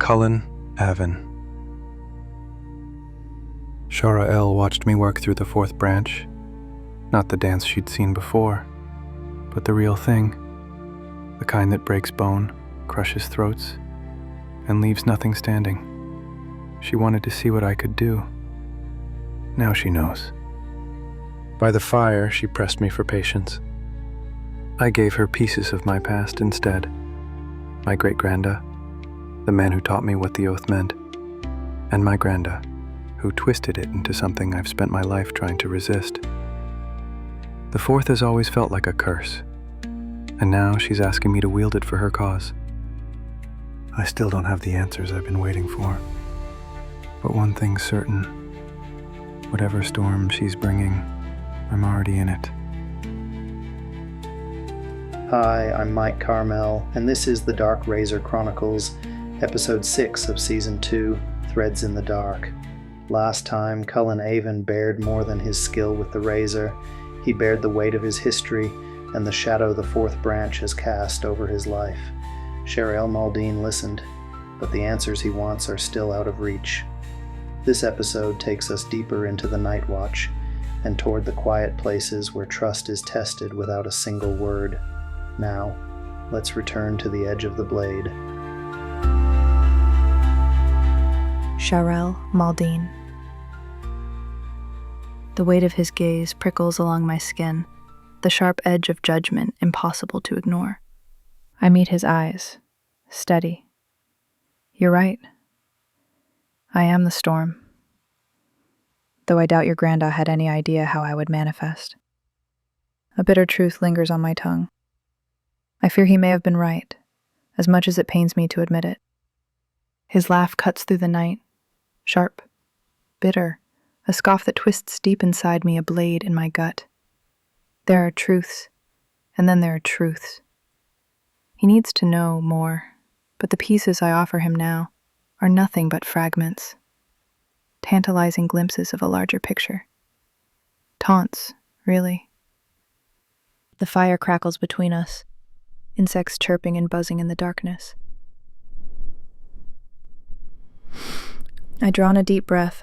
Cullen, Avon. Sharael watched me work through the fourth branch. Not the dance she'd seen before, but the real thing. The kind that breaks bone, crushes throats, and leaves nothing standing. She wanted to see what I could do. Now she knows. By the fire, she pressed me for patience. I gave her pieces of my past instead. My great-granda, the man who taught me what the oath meant, and my granda, who twisted it into something I've spent my life trying to resist. The fourth has always felt like a curse, and now she's asking me to wield it for her cause. I still don't have the answers I've been waiting for, but one thing's certain. Whatever storm she's bringing, I'm already in it. Hi, I'm Mike Carmel, and this is the Dark Razor Chronicles, Episode 6 of Season 2, Threads in the Dark. Last time, Cullen Avon bared more than his skill with the razor. He bared the weight of his history and the shadow the fourth branch has cast over his life. Sharael Maldine listened, but the answers he wants are still out of reach. This episode takes us deeper into the Night Watch and toward the quiet places where trust is tested without a single word. Now, let's return to the edge of the blade. Sharael Maldine. The weight of his gaze prickles along my skin, the sharp edge of judgment impossible to ignore. I meet his eyes, steady. You're right. I am the storm. Though I doubt your granda had any idea how I would manifest. A bitter truth lingers on my tongue. I fear he may have been right, as much as it pains me to admit it. His laugh cuts through the night, sharp, bitter, a scoff that twists deep inside me, a blade in my gut. There are truths, and then there are truths. He needs to know more, but the pieces I offer him now are nothing but fragments, tantalizing glimpses of a larger picture. Taunts, really. The fire crackles between us, insects chirping and buzzing in the darkness. I draw in a deep breath,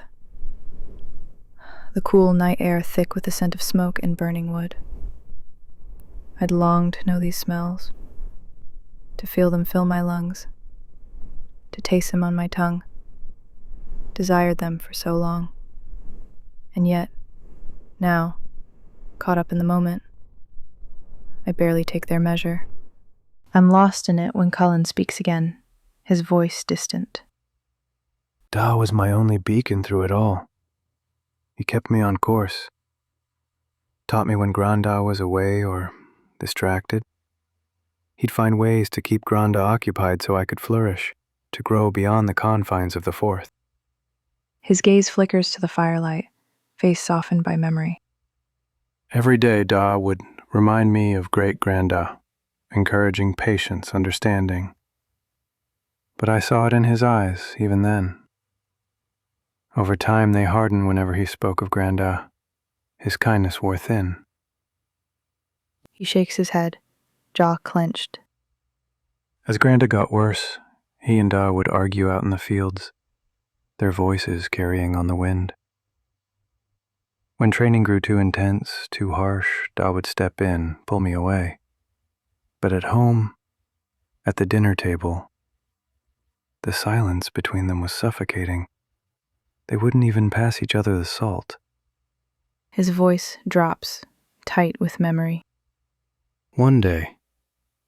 the cool night air thick with the scent of smoke and burning wood. I'd long to know these smells, to feel them fill my lungs, to taste them on my tongue. Desired them for so long. And yet, now, caught up in the moment, I barely take their measure. I'm lost in it when Cullen speaks again, his voice distant. Da was my only beacon through it all. He kept me on course. Taught me when granda was away or distracted. He'd find ways to keep granda occupied so I could flourish, to grow beyond the confines of the fourth. His gaze flickers to the firelight, face softened by memory. Every day Da would remind me of great-granda, encouraging patience, understanding. But I saw it in his eyes, even then. Over time they hardened whenever he spoke of granda. His kindness wore thin. He shakes his head, jaw clenched. As granda got worse, he and Da would argue out in the fields, their voices carrying on the wind. When training grew too intense, too harsh, Da would step in, pull me away. But at home, at the dinner table, the silence between them was suffocating. They wouldn't even pass each other the salt. His voice drops, tight with memory. One day,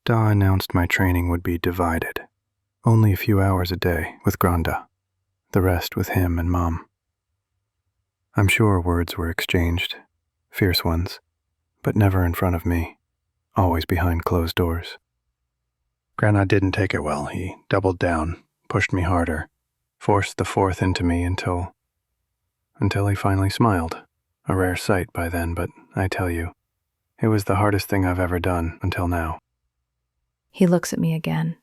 Da announced my training would be divided. Only a few hours a day with granda, the rest with him and Mom. I'm sure words were exchanged, fierce ones, but never in front of me, always behind closed doors. Granda didn't take it well. He doubled down, pushed me harder, forced the fourth into me until he finally smiled. A rare sight by then, but I tell you, it was the hardest thing I've ever done until now. He looks at me again,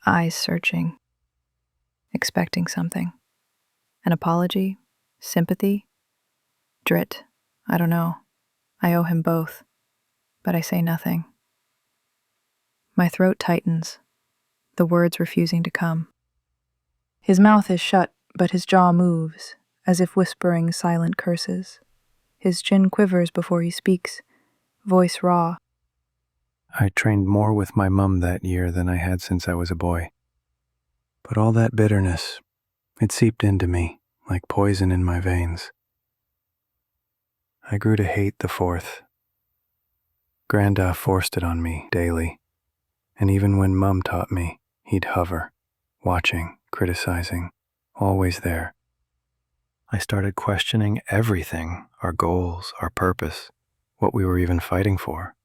eyes searching, expecting something. An apology? Sympathy? Drit? I don't know. I owe him both, but I say nothing. My throat tightens, the words refusing to come. His mouth is shut, but his jaw moves, as if whispering silent curses. His chin quivers before he speaks, voice raw. I trained more with my mum that year than I had since I was a boy. But all that bitterness, it seeped into me like poison in my veins. I grew to hate the fourth. Granda forced it on me daily, and even when Mum taught me, he'd hover, watching, criticizing, always there. I started questioning everything, our goals, our purpose, what we were even fighting for.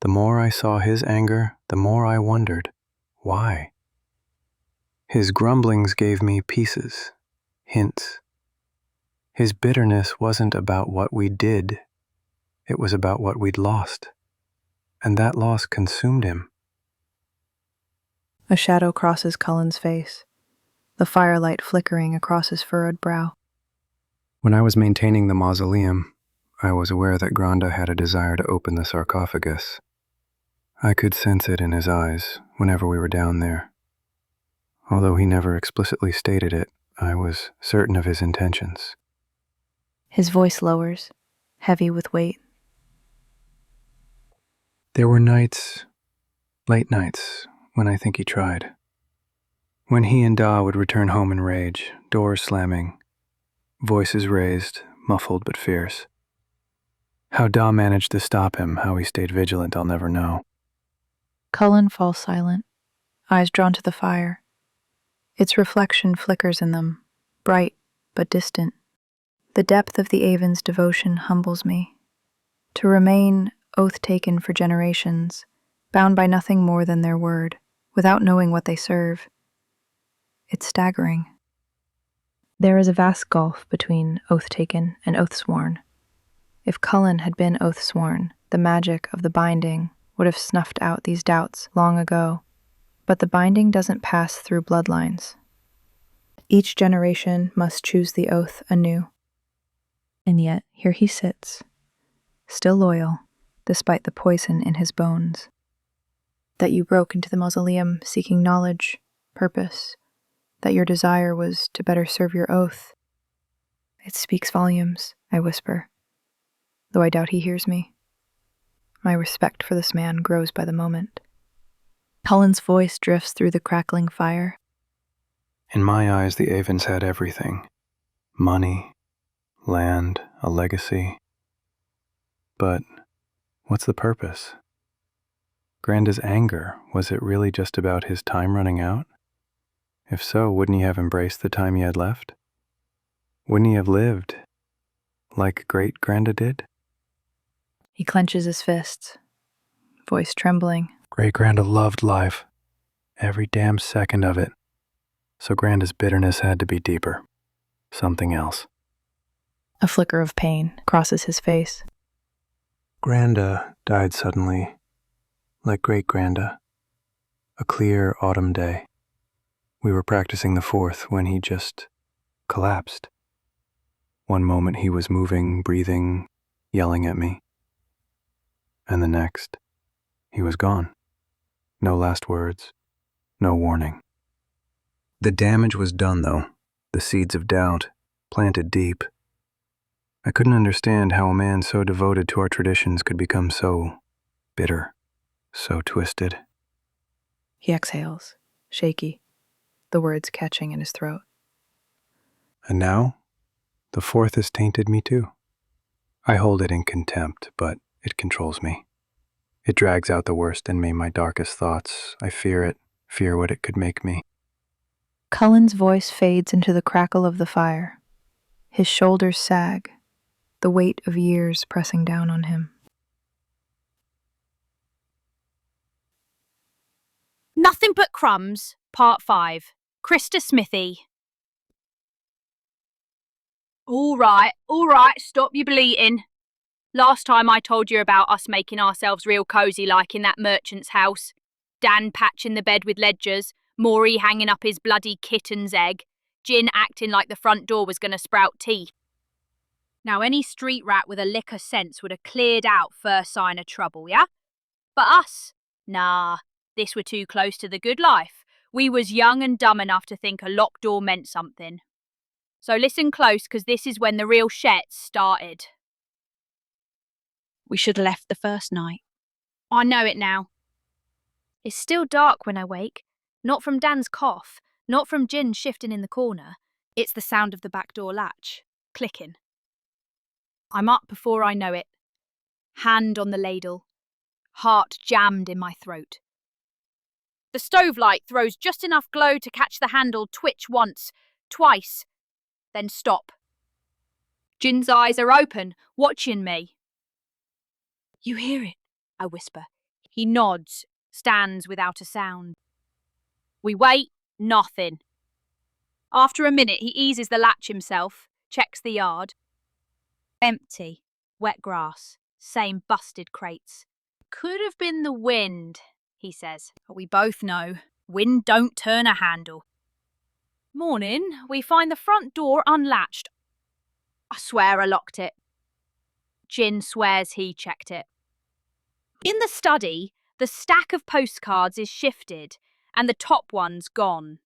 The more I saw his anger, the more I wondered, why? His grumblings gave me pieces, hints. His bitterness wasn't about what we did, it was about what we'd lost, and that loss consumed him. A shadow crosses Cullen's face, the firelight flickering across his furrowed brow. When I was maintaining the mausoleum, I was aware that Granda had a desire to open the sarcophagus. I could sense it in his eyes whenever we were down there. Although he never explicitly stated it, I was certain of his intentions. His voice lowers, heavy with weight. There were nights, late nights, when I think he tried. When he and Da would return home in rage, doors slamming, voices raised, muffled but fierce. How Da managed to stop him, how he stayed vigilant, I'll never know. Cullen falls silent, eyes drawn to the fire. Its reflection flickers in them, bright but distant. The depth of the Avon's devotion humbles me. To remain oath-taken for generations, bound by nothing more than their word, without knowing what they serve. It's staggering. There is a vast gulf between oath-taken and oath-sworn. If Cullen had been oath-sworn, the magic of the binding would have snuffed out these doubts long ago. But the binding doesn't pass through bloodlines. Each generation must choose the oath anew. And yet, here he sits, still loyal, despite the poison in his bones. That you broke into the mausoleum seeking knowledge, purpose, that your desire was to better serve your oath. It speaks volumes, I whisper, though I doubt he hears me. My respect for this man grows by the moment. Cullen's voice drifts through the crackling fire. In my eyes, the Avons had everything. Money, land, a legacy. But what's the purpose? Granda's anger, was it really just about his time running out? If so, wouldn't he have embraced the time he had left? Wouldn't he have lived like great Granda did? He clenches his fists, voice trembling. Great Granda loved life, every damn second of it. So Granda's bitterness had to be deeper, something else. A flicker of pain crosses his face. Granda died suddenly, like Great Granda. A clear autumn day. We were practicing the fourth when he just collapsed. One moment he was moving, breathing, yelling at me. And the next, he was gone. No last words, no warning. The damage was done, though, the seeds of doubt, planted deep. I couldn't understand how a man so devoted to our traditions could become so bitter, so twisted. He exhales, shaky, the words catching in his throat. And now, the fourth has tainted me too. I hold it in contempt, but it controls me. It drags out the worst in me, my darkest thoughts. I fear it, fear what it could make me. Cullen's voice fades into the crackle of the fire. His shoulders sag, the weight of years pressing down on him. Nothing But Crumbs, Part 5. Krista Smithy. All right, stop your bleating. Last time I told you about us making ourselves real cosy like in that merchant's house. Dan patching the bed with ledgers, Maury hanging up his bloody kitten's egg, Gin acting like the front door was going to sprout teeth. Now any street rat with a lick of sense would have cleared out first sign of trouble, yeah? But us? Nah, this were too close to the good life. We was young and dumb enough to think a locked door meant something. So listen close, 'cause this is when the real shit started. We should have left the first night. I know it now. It's still dark when I wake. Not from Dan's cough, not from Jin shifting in the corner. It's the sound of the back door latch, clicking. I'm up before I know it. Hand on the ladle. Heart jammed in my throat. The stove light throws just enough glow to catch the handle twitch once, twice, then stop. Jin's eyes are open, watching me. You hear it? I whisper. He nods, stands without a sound. We wait, nothing. After a minute, he eases the latch himself, checks the yard. Empty, wet grass, same busted crates. Could have been the wind, he says. But we both know, wind don't turn a handle. Morning, we find the front door unlatched. I swear I locked it. Jin swears he checked it. In the study, the stack of postcards is shifted and the top one's gone.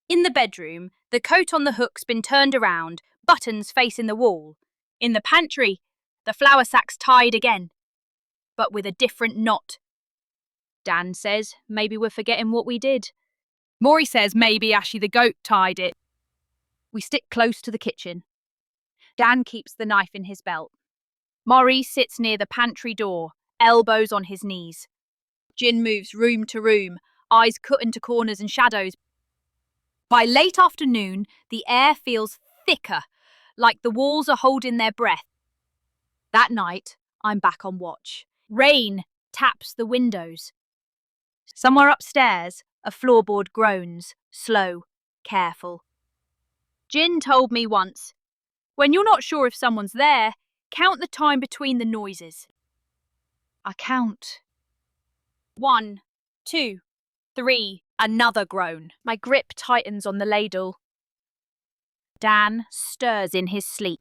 In the bedroom, the coat on the hook's been turned around, buttons facing the wall. In the pantry, the flour sack's tied again, but with a different knot. Dan says maybe we're forgetting what we did. Maury says maybe Ashy the goat tied it. We stick close to the kitchen. Dan keeps the knife in his belt. Maury sits near the pantry door, elbows on his knees. Jin moves room to room, eyes cut into corners and shadows. By late afternoon, the air feels thicker, like the walls are holding their breath. That night, I'm back on watch. Rain taps the windows. Somewhere upstairs, a floorboard groans, slow, careful. Jin told me once, when you're not sure if someone's there, count the time between the noises. I count. 1, 2, 3, another groan. My grip tightens on the ladle. Dan stirs in his sleep.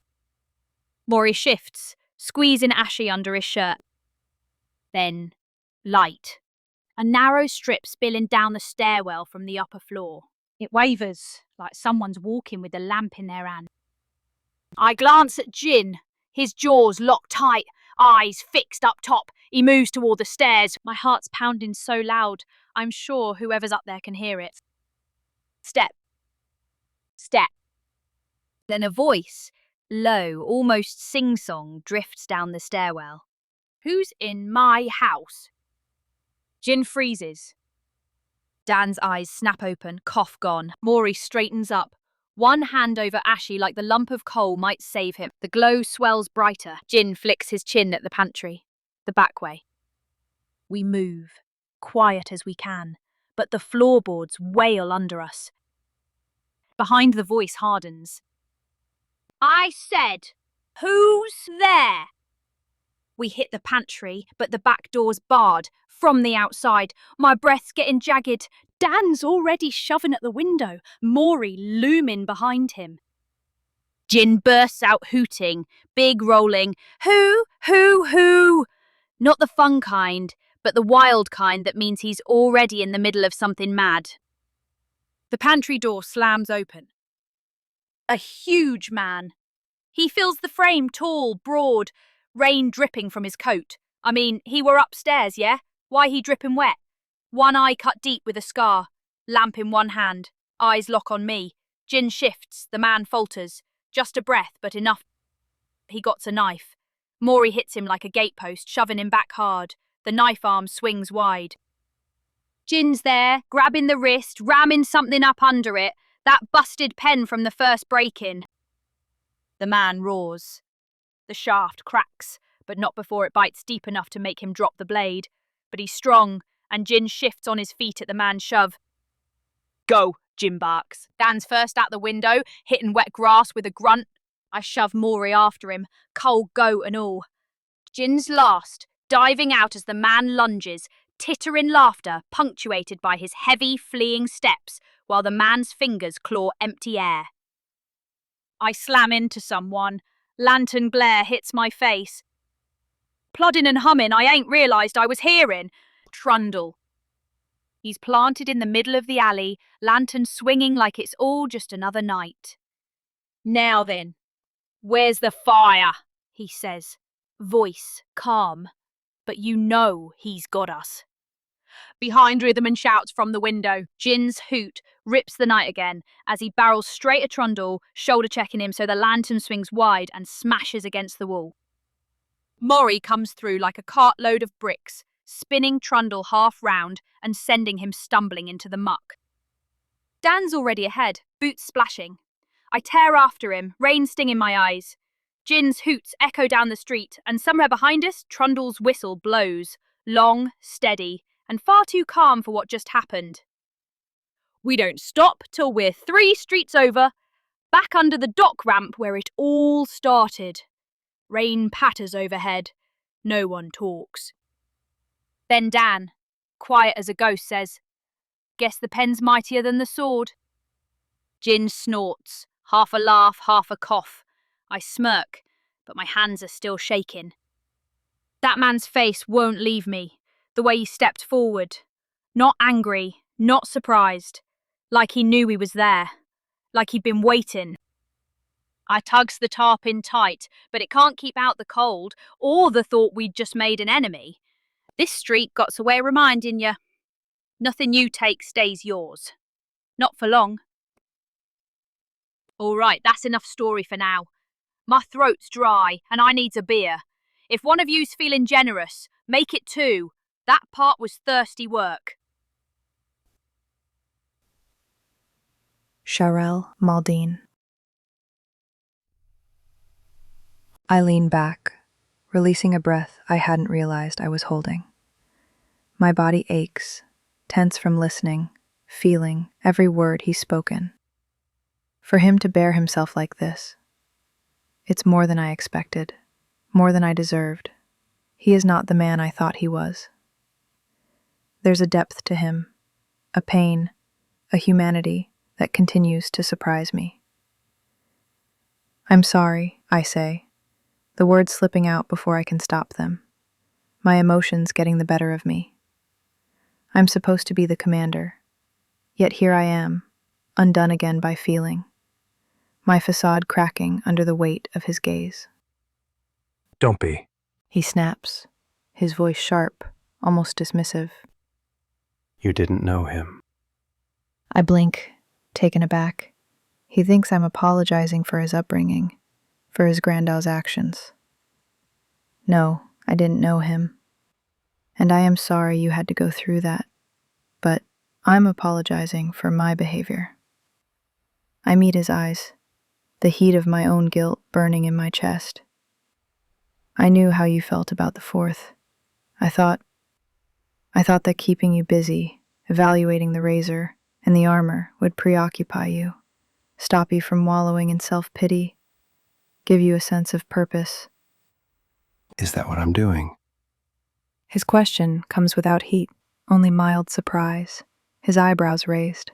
Maury shifts, squeezing Ashy under his shirt. Then, light. A narrow strip spilling down the stairwell from the upper floor. It wavers, like someone's walking with a lamp in their hand. I glance at Jin, his jaws locked tight, eyes fixed up top. He moves toward the stairs. My heart's pounding so loud, I'm sure whoever's up there can hear it. Step. Step. Then a voice, low, almost sing-song, drifts down the stairwell. Who's in my house? Jin freezes. Dan's eyes snap open, cough gone. Maury straightens up. One hand over Ashy like the lump of coal might save him. The glow swells brighter. Jin flicks his chin at the pantry. The back way. We move, quiet as we can, but the floorboards wail under us. Behind the voice hardens. I said, who's there? We hit the pantry, but the back door's barred from the outside. My breath's getting jagged. Dan's already shoving at the window, Maury looming behind him. Jin bursts out hooting, big rolling, Who? Not the fun kind, but the wild kind that means he's already in the middle of something mad. The pantry door slams open. A huge man. He fills the frame, tall, broad, rain dripping from his coat. I mean, he were upstairs, yeah? Why he dripping wet? One eye cut deep with a scar. Lamp in one hand. Eyes lock on me. Jin shifts. The man falters. Just a breath, but enough. He gots a knife. Maury hits him like a gatepost, shoving him back hard. The knife arm swings wide. Jin's there, grabbing the wrist, ramming something up under it. That busted pen from the first break-in. The man roars. The shaft cracks, but not before it bites deep enough to make him drop the blade. But he's strong, and Jin shifts on his feet at the man's shove. Go, Jin barks. Dan's first out the window, hitting wet grass with a grunt. I shove Maury after him, cold goat and all. Jin's last, diving out as the man lunges, tittering laughter punctuated by his heavy, fleeing steps, while the man's fingers claw empty air. I slam into someone. Lantern glare hits my face. Plodding and humming I ain't realised I was hearing. Trundle. He's planted in the middle of the alley, lantern swinging like it's all just another night. Now then, where's the fire? He says, voice calm, but you know he's got us. Behind rhythm and shouts from the window, Jin's hoot rips the night again as he barrels straight at Trundle, shoulder checking him so the lantern swings wide and smashes against the wall. Maury comes through like a cartload of bricks, spinning Trundle half round and sending him stumbling into the muck. Dan's already ahead, boots splashing. I tear after him, rain stinging my eyes. Jin's hoots echo down the street, and somewhere behind us, Trundle's whistle blows, long, steady, and far too calm for what just happened. We don't stop till we're 3 streets over, back under the dock ramp where it all started. Rain patters overhead. No one talks. Then Dan, quiet as a ghost, says, "Guess the pen's mightier than the sword." Jin snorts, half a laugh, half a cough. I smirk, but my hands are still shaking. That man's face won't leave me, the way he stepped forward. Not angry, not surprised, like he knew he was there, like he'd been waiting. I tugs the tarp in tight, but it can't keep out the cold or the thought we'd just made an enemy. This street got's a way of reminding you. Nothing you take stays yours. Not for long. All right, that's enough story for now. My throat's dry and I needs a beer. If one of you's feeling generous, make it 2. That part was thirsty work. Sharael Maldine. I lean back, releasing a breath I hadn't realized I was holding. My body aches, tense from listening, feeling every word he's spoken. For him to bear himself like this, it's more than I expected, more than I deserved. He is not the man I thought he was. There's a depth to him, a pain, a humanity that continues to surprise me. I'm sorry, I say, the words slipping out before I can stop them, my emotions getting the better of me. I'm supposed to be the commander, yet here I am, undone again by feeling, my facade cracking under the weight of his gaze. Don't be. He snaps, his voice sharp, almost dismissive. You didn't know him. I blink, taken aback. He thinks I'm apologizing for his upbringing, for his granddad's actions. No, I didn't know him. And I am sorry you had to go through that. But I'm apologizing for my behavior. I meet his eyes, the heat of my own guilt burning in my chest. I knew how you felt about the 4th. I thought that keeping you busy, evaluating the razor and the armor would preoccupy you, stop you from wallowing in self-pity, give you a sense of purpose. Is that what I'm doing? His question comes without heat, only mild surprise, his eyebrows raised.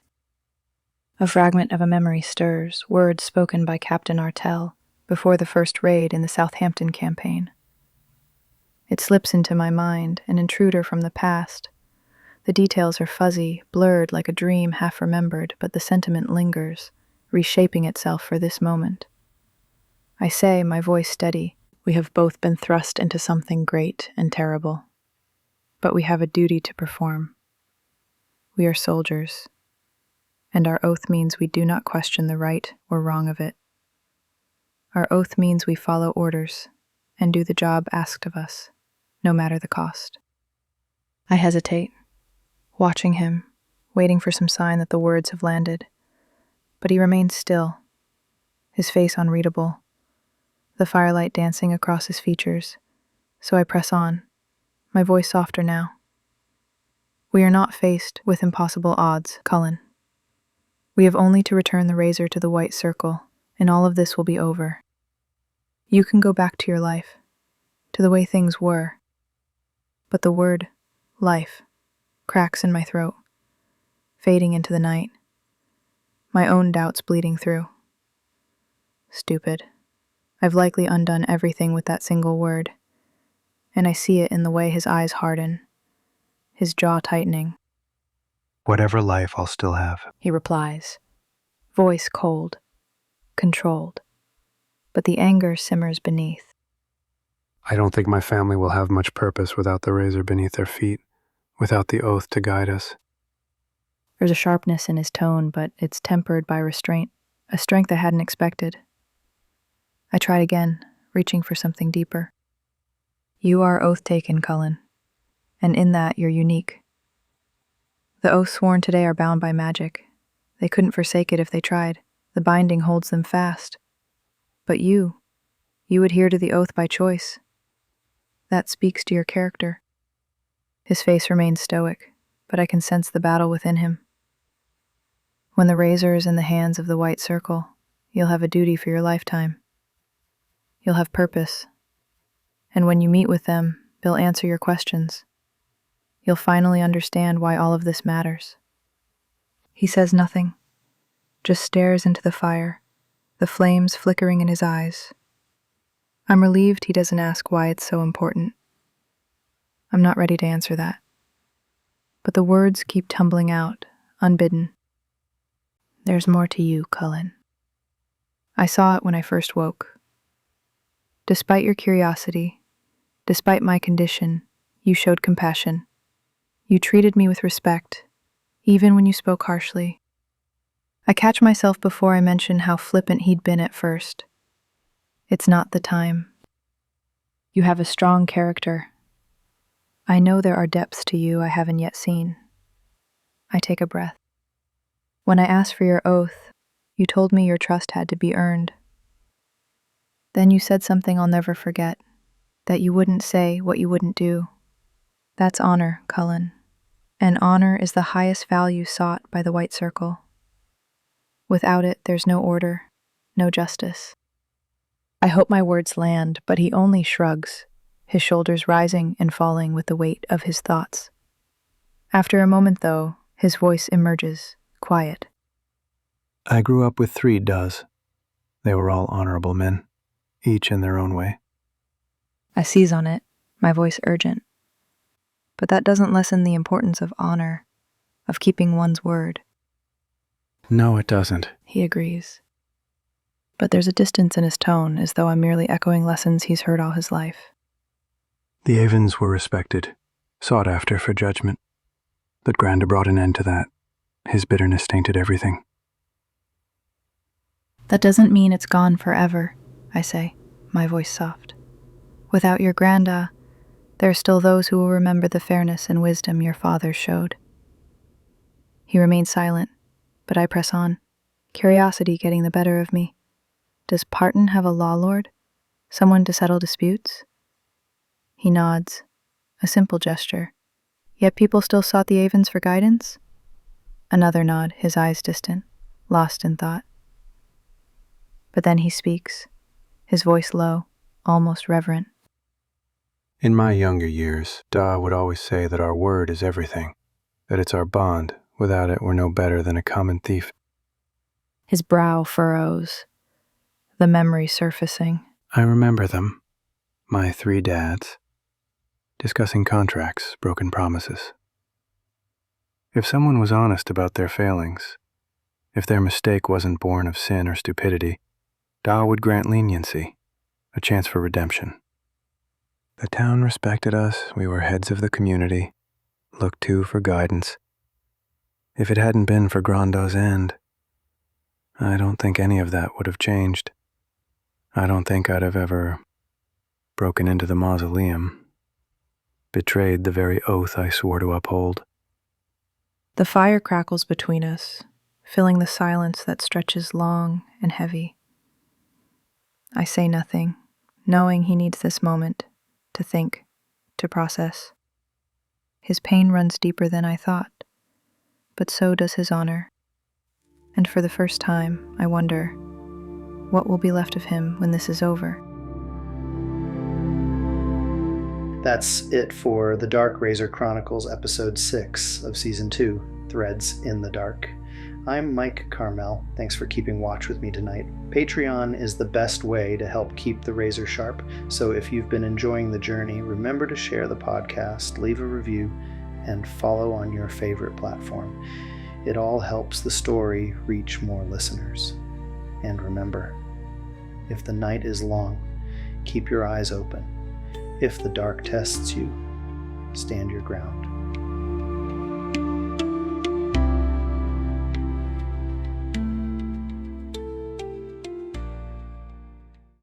A fragment of a memory stirs, words spoken by Captain Artell before the first raid in the Southampton campaign. It slips into my mind, an intruder from the past. The details are fuzzy, blurred like a dream half remembered, but the sentiment lingers, reshaping itself for this moment. I say, my voice steady, we have both been thrust into something great and terrible. But we have a duty to perform. We are soldiers, and our oath means we do not question the right or wrong of it. Our oath means we follow orders and do the job asked of us, no matter the cost. I hesitate, watching him, waiting for some sign that the words have landed. But he remains still, his face unreadable, the firelight dancing across his features. So I press on, my voice softer now. We are not faced with impossible odds, Cullen. We have only to return the razor to the white circle, and all of this will be over. You can go back to your life, to the way things were. But the word, life, cracks in my throat, fading into the night, my own doubts bleeding through. Stupid. I've likely undone everything with that single word, and I see it in the way his eyes harden, his jaw tightening. Whatever life I'll still have. he replies, voice cold, controlled, but the anger simmers beneath. I don't think my family will have much purpose without the razor beneath their feet, without the oath to guide us. There's a sharpness in his tone, but it's tempered by restraint, a strength I hadn't expected. I tried again, reaching for something deeper. You are oath-taken, Cullen, and in that you're unique. The oaths sworn today are bound by magic. They couldn't forsake it if they tried. The binding holds them fast. But you adhere to the oath by choice. That speaks to your character. His face remains stoic, but I can sense the battle within him. When the razor is in the hands of the white circle, you'll have a duty for your lifetime. You'll have purpose. And when you meet with them, they'll answer your questions. You'll finally understand why all of this matters. He says nothing, just stares into the fire, the flames flickering in his eyes. I'm relieved he doesn't ask why it's so important. I'm not ready to answer that. But the words keep tumbling out, unbidden. There's more to you, Cullen. I saw it when I first woke. Despite your curiosity, despite my condition, you showed compassion. You treated me with respect, even when you spoke harshly. I catch myself before I mention how flippant he'd been at first. It's not the time. You have a strong character. I know there are depths to you I haven't yet seen. I take a breath. When I asked for your oath, you told me your trust had to be earned. Then you said something I'll never forget, that you wouldn't say what you wouldn't do. That's honor, Cullen. And honor is the highest value sought by the White Circle. Without it, there's no order, no justice. I hope my words land, but he only shrugs, his shoulders rising and falling with the weight of his thoughts. After a moment, though, his voice emerges, quiet. I grew up with 3 Dahs. They were all honorable men, each in their own way. I seize on it, my voice urgent. But that doesn't lessen the importance of honor, of keeping one's word. No, it doesn't. He agrees. But there's a distance in his tone, as though I'm merely echoing lessons he's heard all his life. The Avens were respected, sought after for judgment. But Granda brought an end to that. His bitterness tainted everything. That doesn't mean it's gone forever, I say, my voice soft. Without your Granda, there are still those who will remember the fairness and wisdom your father showed. He remains silent, but I press on, curiosity getting the better of me. Does Parton have a law lord? Someone to settle disputes? He nods, a simple gesture. Yet people still sought the Avens for guidance? Another nod, his eyes distant, lost in thought. But then he speaks, his voice low, almost reverent. In my younger years, Dah would always say that our word is everything, that it's our bond. Without it, we're no better than a common thief. His brow furrows, the memory surfacing. I remember them, my 3 dads, discussing contracts, broken promises. If someone was honest about their failings, if their mistake wasn't born of sin or stupidity, Dah would grant leniency, a chance for redemption. The town respected us, we were heads of the community, looked to for guidance. If it hadn't been for Grando's end, I don't think any of that would have changed. I don't think I'd have ever broken into the mausoleum, betrayed the very oath I swore to uphold. The fire crackles between us, filling the silence that stretches long and heavy. I say nothing, knowing he needs this moment to think, to process. His pain runs deeper than I thought, but so does his honor. And for the first time, I wonder, what will be left of him when this is over? That's it for the Dark Razor Chronicles episode 6 of season 2, Threads in the Dark. I'm Mike Carmel. Thanks for keeping watch with me tonight. Patreon is the best way to help keep the razor sharp, so if you've been enjoying the journey, remember to share the podcast, leave a review, and follow on your favorite platform. It all helps the story reach more listeners. And remember, if the night is long, keep your eyes open. If the dark tests you, stand your ground.